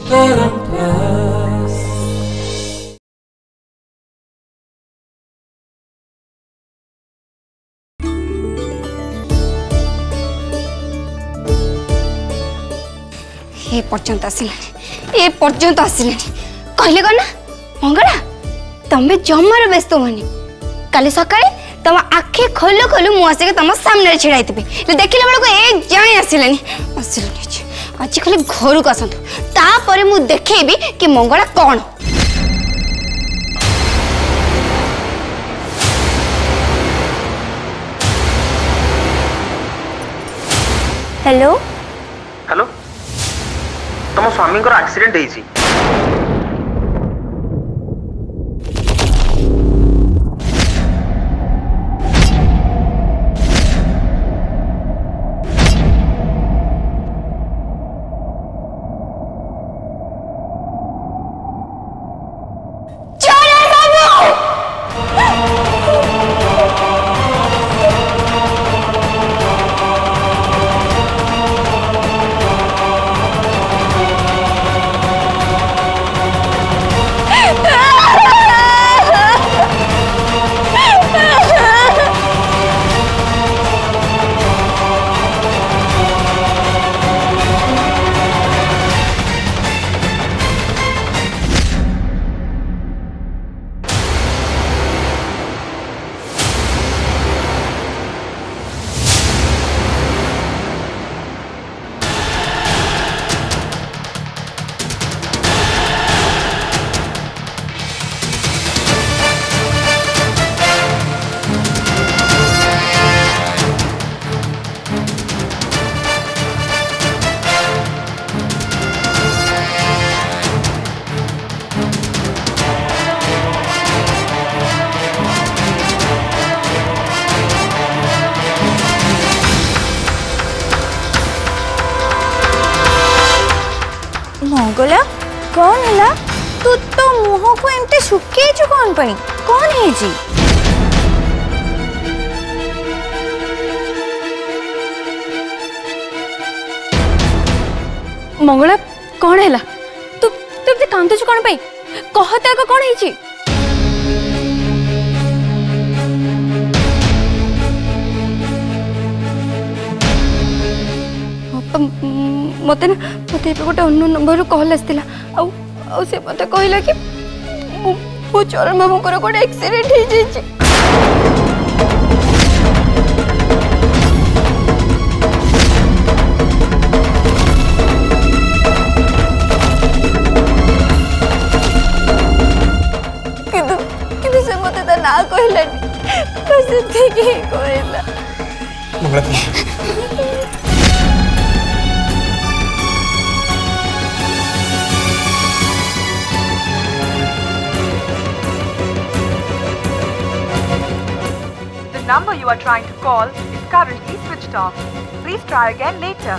ए पर्यंत आसिले कहले कौन ना मंगला तमें जमार व्यस्त होनी काली सकाळे तुम आखे खोलु खोलु मुझे तुम सामने छिड़ा देखला बेलू ए जाए आसिले आज खाली घर को आसतु तापर मु देखेबी कि मंगला कौन। हेलो हेलो तुम स्वामी को एक्सीडेंट होइछि। मंगला कौन है तू तो मुह को एमते सुखे कौन पाई कौन है जी मंगला कौन है तू तू कांदुच कौन पाई कहते आग कौन है मत गोटे अन्न नंबर कॉल आसाला से मत कहला कि मो चरण बाबू गोटे एक्सीडेंट हो जाए से मत ना कहला कहला The number you are trying to call is currently switched off. Please try again later.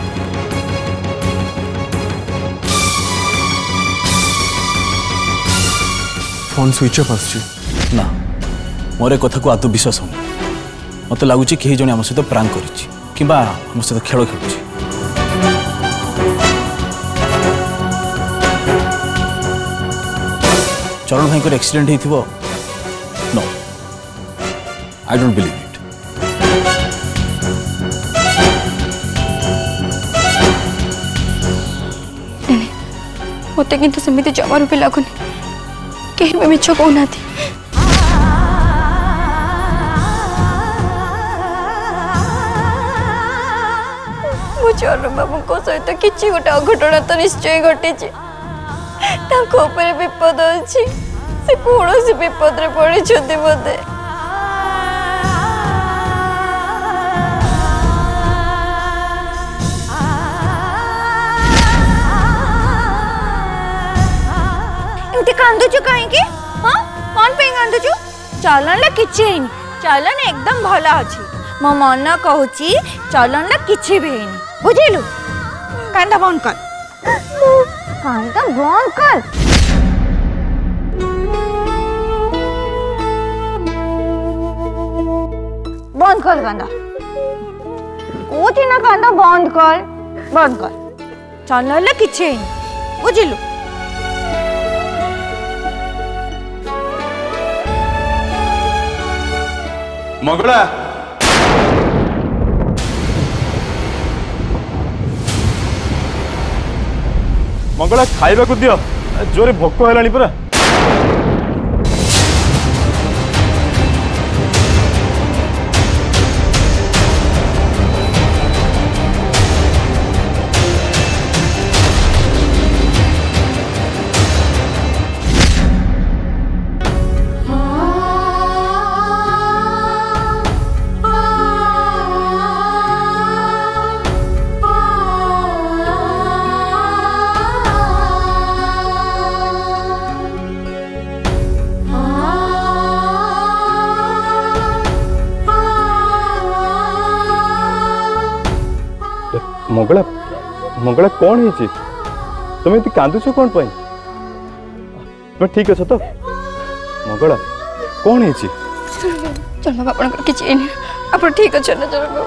Phone switch off आसछि ना मोरे कथा को आतो विश्वास होनी मत लगुच कि जने आम सहित प्रांक करिछि किबा आम सहित खेल खेलुछि चरण भाई को एक्सीडेंट हेथिबो no I don't believe it मत कि सेमती जमार भी लगुनि कहीं मिछ कहना चरण बाबू सहित किसी गोटे अघटना तो निश्चय घटी विपद अच्छी से कौन विपद पड़ी बोधे कांदुचु कहीं हाँ कौन पे कांदुचु चलन ला किछि हेनी चलन एकदम भला अछि मो मन कहूची चलन ला किछि भी हेनी बुझिलु कांदा बंद कर कांदा बंद कर बंद कर कांदा कोची ना कांदा बंद कर चलन ला किछि हेनी बुझिलु मंगला मंगला खाइबा को दियो जोरे भोक हेलानी परा मंगला मंगला कौन है तुम ये कांदुच कौन पाई तुम ठीक अच्छ तो मंगला कौन है चल बाबा आपन किछि नहीं आप ठीक अच्छे ना चल बाबा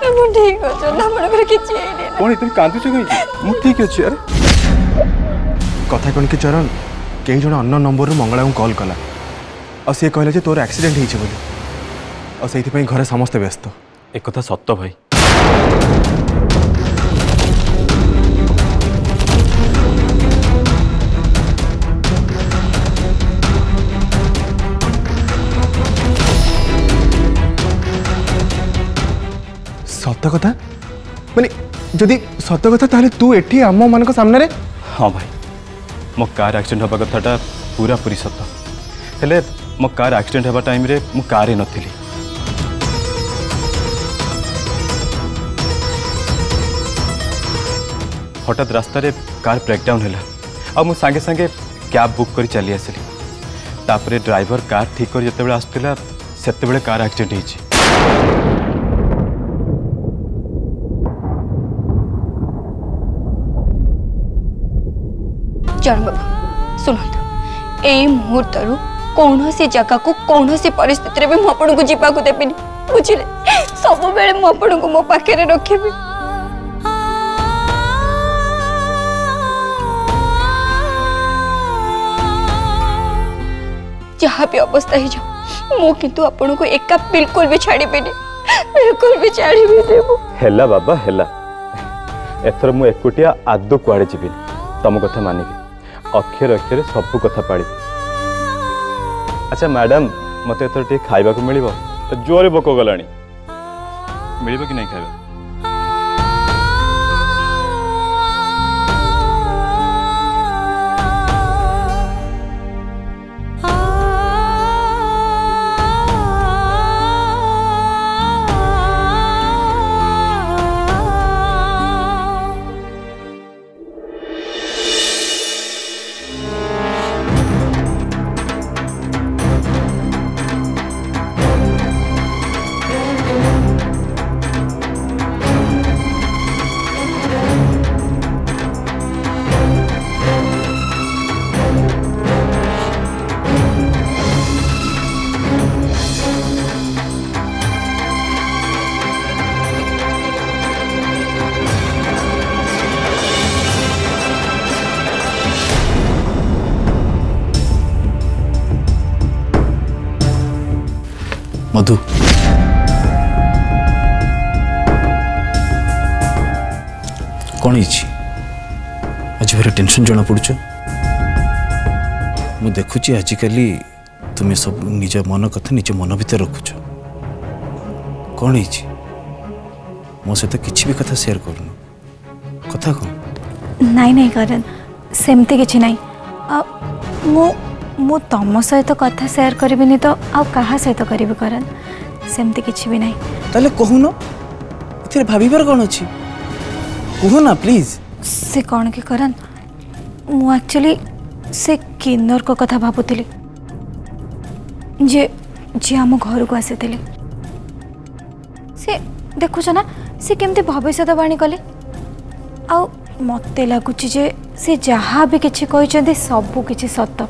आप ठीक अच्छे ना आपन किछि नहीं कौन तुम कांदुच कहीं मु ठीक अच्छे अरे कथा कौन कि चरण कई जन अन्न नंबर मंगला को कॉल कला और सी कहले जे तोर एक्सीडेंट होइछ बोली और सेति घरे समस्त व्यस्त एक कथा सत्य भाई सत कथा माने जदि सत कथा ताले तू एठी आम मान सामने रे हाँ भाई मो कार एक्सीडेंट हवा कथाटा पूरा पूरी सत हेले मो कार एक्सीडेंट हवा टाइम रे मु कार नथिली हठात रास्ता रे कार ब्रेकडाउन हैला आ मु संगे संगे कैब बुक करी चली आसली तापरे ड्राइवर कार ठीक कर जते बेले आस्तिला सेते बेले कार एक्सीडेंट हिची चरण बाबा शुणु ए मुहूर्त कौन सी जगह को कौन सी परिस्थिति में मुझे को जीवा को देवी बुझे सब बेले मुझे को मो पाखे रखी जहाँ भी अवस्था ही जाओ मु किंतु आपण को एका बिल्कुल भी छाड़बेनी बिल्कुल भी छाड़बेनी हेला बाबा हेला एथर मु एकुटिया आदो कुआडे जीविनी तुम कथा मानिबी अक्षर अक्षर सब कथा पाड़ी अच्छा मैडम मत एथर टे खाइबा को मिलिबो जोरे भोक गलानी मिलिबो कि नहीं खाइबा मधु कौन आज भारी टेंशन जना पड़ुच मु देखुची आजिकल तुम्हें सब निज मन कथा निज मन भीतर रखुच कौन मो सहित किसी भी कथा शेयर करूँ कथा कौन नाई नहीं करन सेमती किछि नहीं मु तम सहित कथा शेयर करिबिनी तो आ कहा सहित करिबि करन सेमती किछि भी नहीं ताले कहून एथिरे भाबिबार कोन अछि कहू ना प्लीज से कौन के करन मु एक्चुअली से किन्नर को कथा भाबुतिली जे जे हम घर को आसीतिली से देखुछ ना से केमते भविष्यवाणी कले आ मते लागुची जे से जहाँ भी किछि कहिचंदी सब किछि सत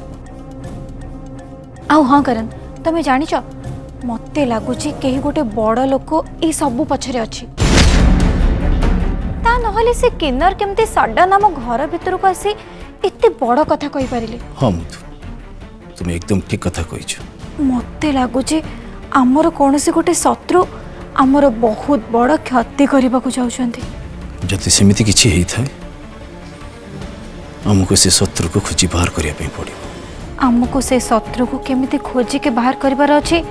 आउ हाँ करन तमे जानिच मते लागुची केही गोटे बड़ लोक ए सब पछरे अछि ता नहले से किन्नर केमते सडन हम घर भीतर को आसी एते बड़ कथा कहि परिले हां तुम एकदम ठीक कथा कहिछ मते लागुची आमर कौन से गोटे शत्रु आमर बहुत बड़ क्षति करने को चाहते। जदि सेमिति किछि हेई थाए हमको से शत्रु को खोजी बाहर करिया पे पड़िबो। आमको से शत्रु को केमिति खोजी के बाहर करिबार अछि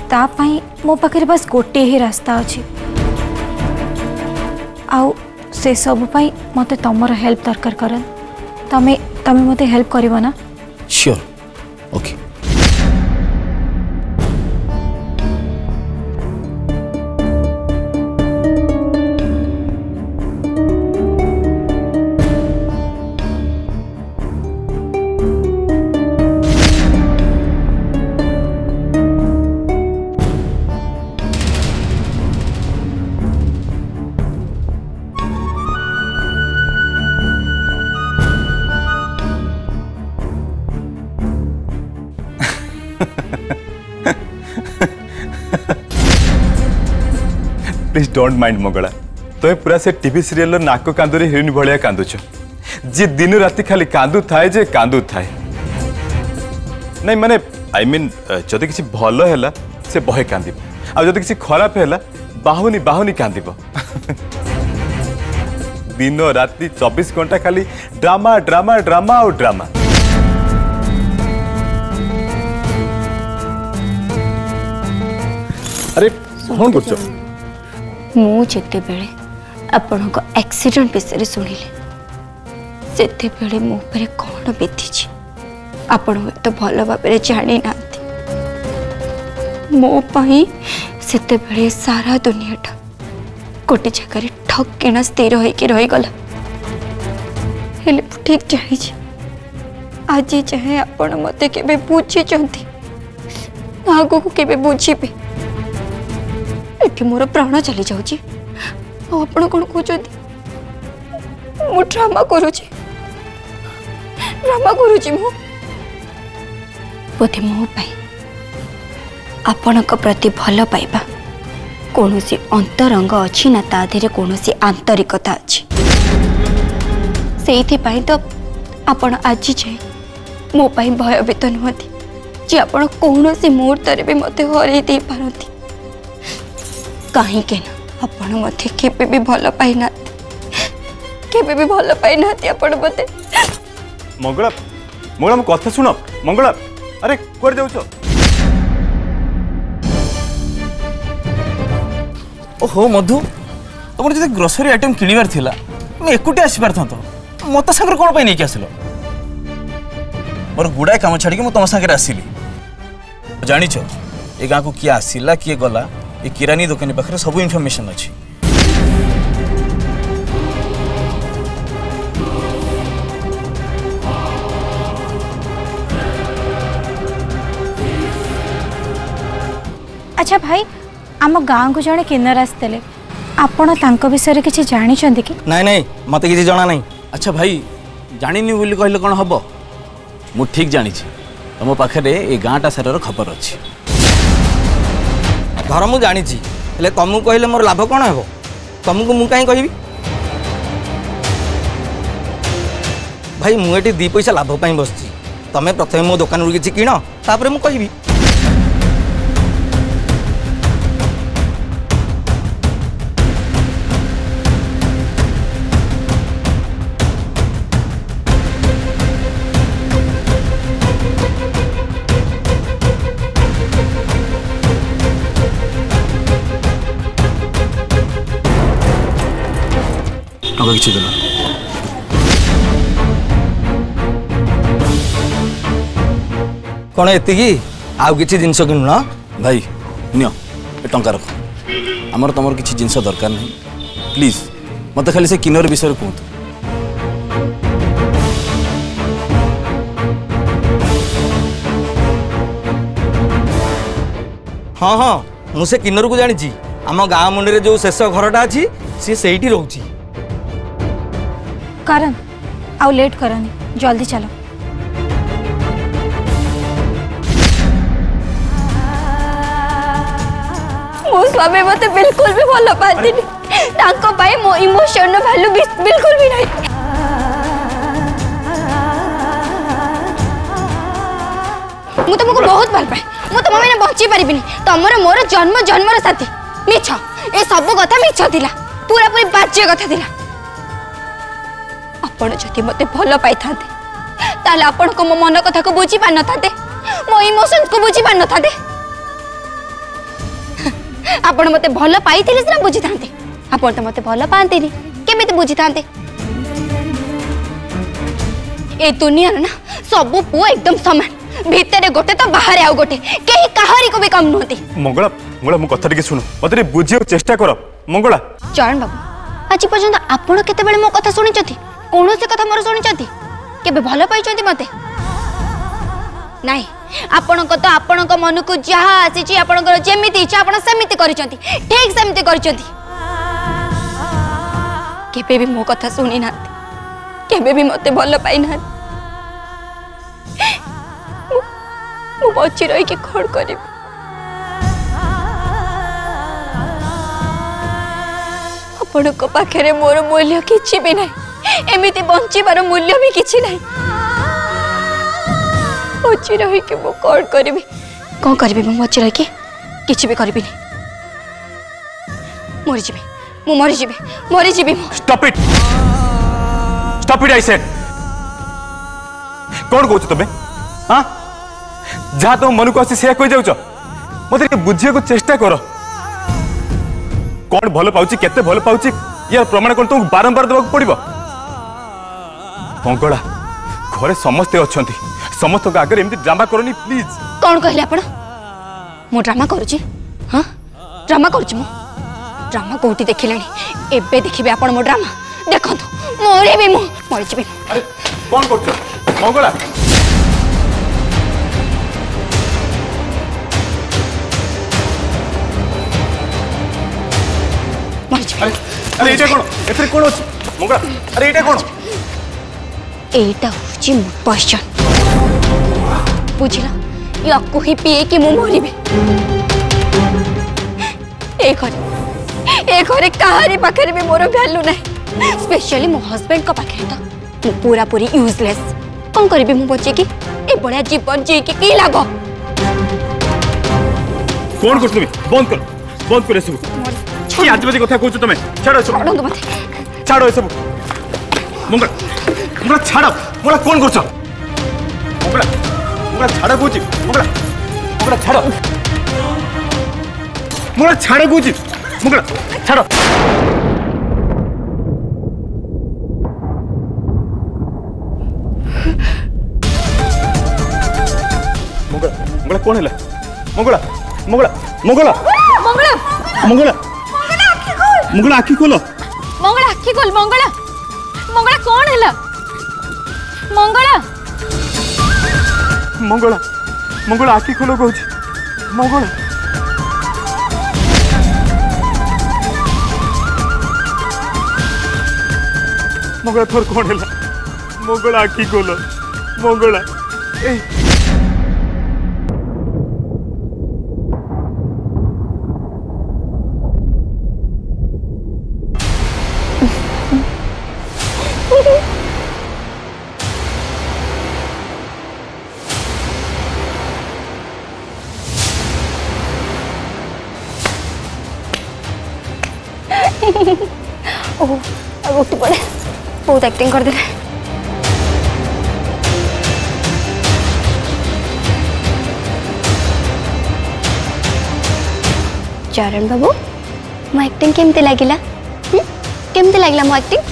ता पई मो पाखरे बस गोटे ही रास्ता अछि। आउ से सब पई मते तमर हेल्प दरकार करन। तमे तमे मते हेल्प करिवो ना? Sure okay. Please don't mind Mangala तुम्हें पूरा से टीवी सीरियल नाक कांदुरी हिरोइन भाया कांदुच जी दिन राति खाली कांदु थाए जे कांदु थाए नहीं माने आई मीन जदि किसी भल है से बहे कांद आ जदि किसी खराब है बाहुनी बाहुनी कांद दिन राति 24 घंटा खाली ड्रामा ड्रामा ड्रामा और ड्रामा। अरे कौन कर मु जिते बेले आपण को एक्सीडेंट विषय शुणिले सेते बेले मो पर कौन बीती आपण तो भल भाव जानी ना मो पाई सेते बेले सारा दुनियाटा गोटे जगह ठकिना स्थिर होइके रहीगला हेले ठीक जानी आज चाहे आपण मते केबे बुझी चंती आगो को केबे बुझीबे एठी मोर प्राण चली जाउची आपण कोन कहउछंती मु ड्रामा करूची मु बोधे मो पाई आपणक प्रति भल पाइबा कौनसी अंतरंग अच्छी ना ता देरे कौनसी आंतरिकता अच्छी से तो आपण आज जाए मो पाई भयभीत नुहति जे आपण कौनसी मुहूर्त भी मते हरई दे पारती कहीं आपण मते केबे भी भल पाई ना केबे भी भल पाई ना आपण मते मंगला मंगला मो कथा सुन मंगला अरे कुआर जाउछो ओहो मधु तुम जो ग्रोसरी आइटम किणवार थिला मैं एकुटे आसी पार था मत सागर कौन पाई नहीं आसिल मोर गुड़ाए काम छाड़ी मुझे तुम सागर आसिली जानिछ ए गाँ को किए आसिला किए गला ये किरानी दुकानी पाखे सब इनफॉरमेशन अच्छी अच्छा भाई आम गाँव को जड़े किन्नर आसते आपण तांको विषय किसी जानी कि नहीं नहीं मत किसी जाना नहीं। अच्छा भाई जानी बोली कहले कौन हम मु ठीक जानी तुम पाखे ये गाँटा सारा खबर अच्छी घर मु जानी तुमको कहले मोर लाभ कौन है तुमको मु कहीं कहबी भाई मुझे 2 पैसा लाभ पाई बस तमें प्रथम मो दुकान रू किसी किण तापर मु कहबी किसी देना कौन एति आउ किसी जिनस किणु ना भाई नियो ए टंका रख आमर तुम किसी जिनस दरकार नहीं प्लीज मत खाली से किन्नर विषय कहतु हाँ हाँ मुझे किन्नर को जानी आम गाँ मुंडे जो शेष घरटा अच्छी सी से रोची करण आउ लेट करनी जल्दी चलो मो स्वामी मते बिल्कुल भी भल पाती तांको पाई मो इमोशन वैल्यू बिल्कुल भी नहीं मु तुमको बहुत भल पाए मु तुम मैंने बची पारिबिनी तमर मोर जन्म जन्मर साथी मिछ ए सब कथा मिछ थिला पूरा पूरी बाज्य कथा थिला आपण जति मते भल पाई थाते ताले आपण को मो मन कथा को बुझी पान थाते मो इमोशंस को बुझी पान थाते आपण मते भल पाई थिले सिना बुझी थाते आपण तो मते भल पांतेनी केमिति बुझी थाते ए दुनिया ना सब पुओ एकदम समान भितर गोटे तो बाहर आउ गोटे केही काहरी को भी कम नहोती मंगला मंगला मो कथा टिके सुनो मते बुझियो चेष्टा करो मंगला चरण बाबू आज पर्यंत आपण केते बेले मो कथा सुनि चथि कोनो से कथा मोर सुनि चथि केबे भलो पाई चथि मते नाही आपण को तो आपण को मन को जहा आसी छी आपण को जेमिति इच्छा आपण समिति करि चथि ठीक समिति करि चथि केबे भी मो कथा सुनि ना केबे भी मते भलो पाई ना मु बच्ची रही के खड़ करी आपण को पाखे मोर मूल्य किछि भी नहीं एमिति बंचिबार मूल्य भी किछि नहीं बच्ची रही के मु कौन करी कौन करी मु बच्ची रही के किछि भी करी मरी जीवी मु मरी जीवी स्टॉप इट आई सेड कौन कहू तुम्हें हाँ जहाँ तुम मन को आसी से कही जाऊच मत बुझे को चेष्टा कर कौन भल पाउची केते भल पाउची यार प्रमाण कौन तुमको बारंबार देवा पड़ो मंगला घरे समस्ते अच्छा समस्त आगे एमती ड्रामा करनी प्लीज कौन कहले आपण मु ड्रामा करूची हाँ ड्रामा करूची मु ड्रामा कोठी देखिलानी एबे देखिबे आपण मो ड्रामा देखंतु मोरे भी मु मरि जीवी अरे कौन करछ मंगला अरे एटा कोन एथरे कोन अछि मंगला अरे एटा कोन एटा होची मो पहचान बुझिला याकु ही पिए कि मु मरिबे ए घरे कहारी पाखरे भी मोर वैल्यू नहीं स्पेशली मो हस्बैंड को पाखरे तो मु पूरा पूरी यूजलेस कौन करिबे मु बच्चे की ए बड़ा जीवन जी की लाभ कौन कर तुम बंद कर सब की आज बजे कथा कहू तुम छाड़ो सब छोड़ो मत छाड़ो सब मंगला मंगला छाड़ मंगला कौन करछ मंगला मंगला छाड़ कहू मंगला मंगला छाड़ मंगला छाड़ कहू मंगला छाड़ मंगला मंगला कौन है मंगला मंगला मंगला मंगला मंगला मंगला आखि खोल मंगला आखि खोल मंगला मंगला कौन है मंगला मंगला मंगला आखि खोल कहू मंगला मंगला थोर कौन है मंगला आखि खोल मंगला ए ओह अब उठ पड़े बहुत एक्टिंग कर दे चरण बाबू मो एक्टिंग केमती लागिला केमती लागिला मो एक्टिंग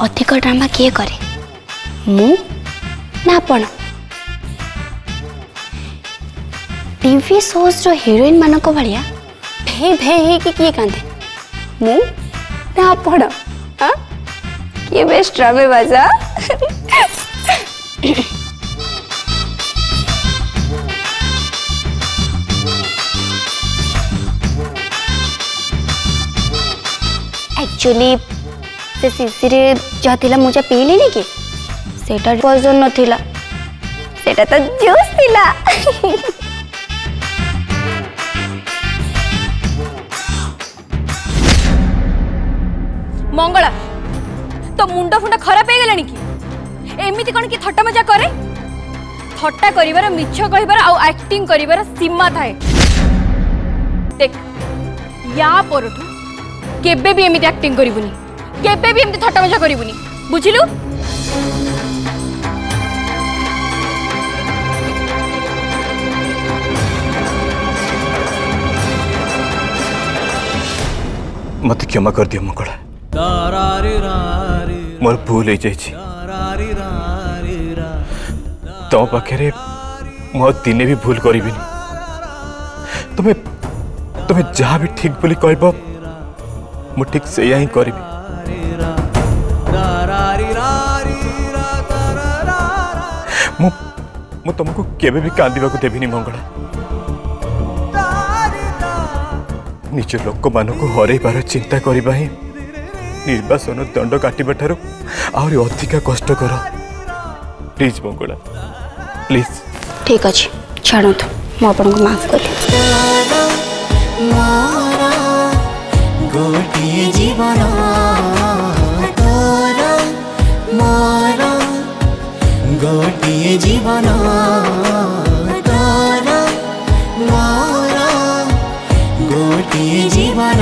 अधिक ड्रामा किए करे मु ना आपण टीवी शोज रो हीरोइन मान को भाया भे भे हे कि किए कांदे मु ना आपण हां किए बेस्ट ड्रामे बाजा एक्चुअली से सीसी रे जा थिला मुझे पीली नहीं कि सेटा पॉइजन नथिला सेटा तो जूस थिला मंगला तो मुंड फुंड खराब हो गलानी कि एमिति कौन कि थट्टा मजा करे थट्टा करिवार मिछ कहिबार आ एक्टिंग करिवार सीमा थाए देख या परठू केबे भी एमिति एक्टिंग करिवुनी केबे भी एमिति थट्टा मजा करिवुनी बुझिलु मत क्षमा कर दियो मंगला मोर भूल हो जाइए तुम पाखे मु दिने भी भूल करी तुम्हें तुम्हें जहाँ भी ठीक बोली कह मु ठीक से ही करी मु तुमको केबे भी कांदिबा को देबिनी मंगला निज लोक मान को हरइबार चिंता करबा ही निर्वासन दंड काटिबा ठारू आहुरी अधिका कष्ट कर प्लीज मंगला प्लीज ठीक अच्छे छाड़तु मु आपन को माफ कर गोटिए जीवन तोरा मोरा गोटिए जीवन तोरा मोरा गोटिए जीवन